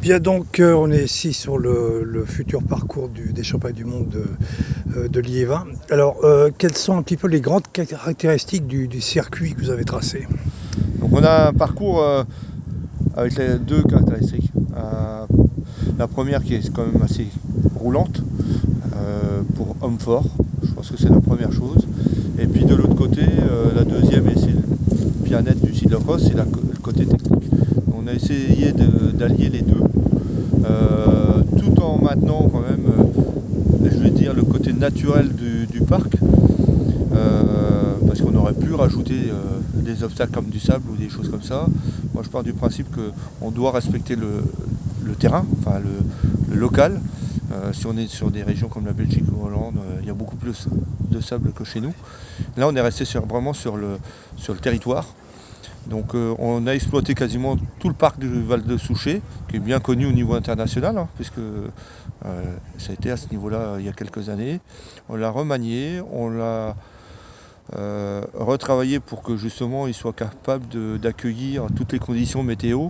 Bien donc, on est ici sur le futur parcours des Championnats du monde de Liévin. Alors, quelles sont un petit peu les grandes caractéristiques du circuit que vous avez tracé? Donc on a un parcours avec les deux caractéristiques. La première qui est quand même assez roulante pour homme fort, je pense que c'est la première chose. Et puis de l'autre côté, la deuxième, et c'est le bien net du cyclocross, c'est le côté technique. On a essayé d'allier les deux, tout en maintenant quand même, je vais dire, le côté naturel du parc. Parce qu'on aurait pu rajouter des obstacles comme du sable ou des choses comme ça. Moi je pars du principe qu'on doit respecter le terrain, enfin le local. Si on est sur des régions comme la Belgique ou Hollande, il y a beaucoup plus de sable que chez nous. Là on est resté vraiment sur le territoire. Donc on a exploité quasiment tout le parc du Val de Souchet, qui est bien connu au niveau international, hein, puisque ça a été à ce niveau-là il y a quelques années. On l'a remanié, on l'a retravailler pour que justement il soit capable d'accueillir toutes les conditions météo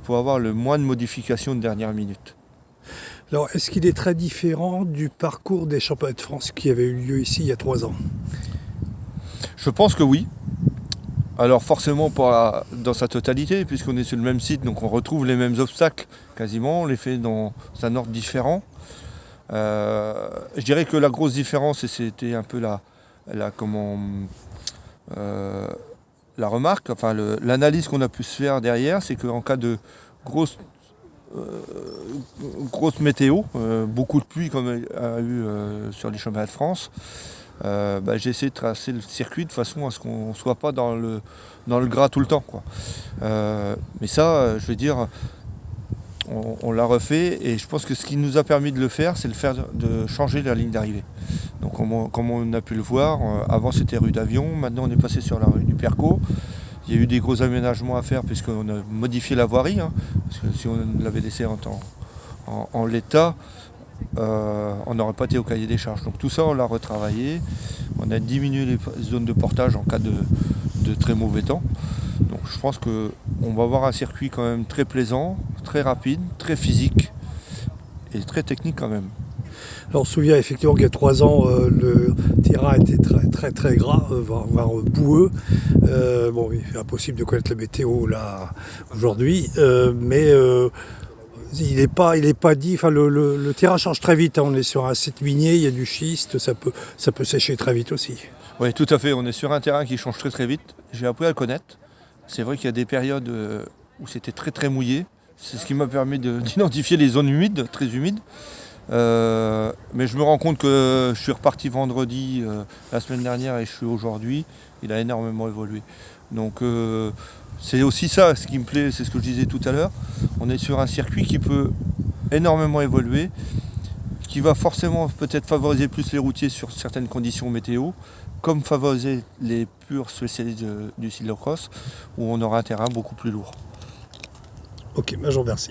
pour avoir le moins de modifications de dernière minute. Alors, est-ce qu'il est très différent du parcours des Championnats de France qui avait eu lieu ici il y a 3 ans? Je pense que oui. Alors forcément pas dans sa totalité, puisqu'on est sur le même site, donc on retrouve les mêmes obstacles quasiment, on les fait dans un ordre différent. Je dirais que la grosse différence, et c'était un peu la remarque, enfin l'analyse qu'on a pu se faire derrière, c'est qu'en cas de grosse météo, beaucoup de pluie comme il y a eu sur les championnats de France, j'ai essayé de tracer le circuit de façon à ce qu'on ne soit pas dans le gras tout le temps, quoi. Mais ça, je veux dire, on l'a refait, et je pense que ce qui nous a permis de le faire, c'est de changer la ligne d'arrivée. Donc comme on a pu le voir, avant c'était rue d'Avion, maintenant on est passé sur la rue du Percot. Il y a eu des gros aménagements à faire puisqu'on a modifié la voirie, hein, parce que si on l'avait laissé en l'état, on n'aurait pas été au cahier des charges. Donc tout ça on l'a retravaillé, on a diminué les zones de portage en cas de très mauvais temps. Donc je pense qu'on va avoir un circuit quand même très plaisant, très rapide, très physique et très technique quand même. Alors, on se souvient effectivement qu'il y a 3 ans, le terrain était très très très gras, voire boueux. Bon, il est impossible de connaître la météo là aujourd'hui, mais il n'est pas dit. Enfin, le terrain change très vite, hein. On est sur un site minier, il y a du schiste, ça peut sécher très vite aussi. Oui, tout à fait. On est sur un terrain qui change très très vite. J'ai appris à le connaître. C'est vrai qu'il y a des périodes où c'était très très mouillé. C'est ce qui m'a permis d'identifier les zones humides, très humides. Mais je me rends compte que je suis reparti vendredi la semaine dernière et je suis aujourd'hui. Il a énormément évolué. Donc c'est aussi ça ce qui me plaît, c'est ce que je disais tout à l'heure. On est sur un circuit qui peut énormément évoluer, qui va forcément peut-être favoriser plus les routiers sur certaines conditions météo, comme favoriser les purs spécialistes du cyclocross, où on aura un terrain beaucoup plus lourd. Ok, je vous remercie.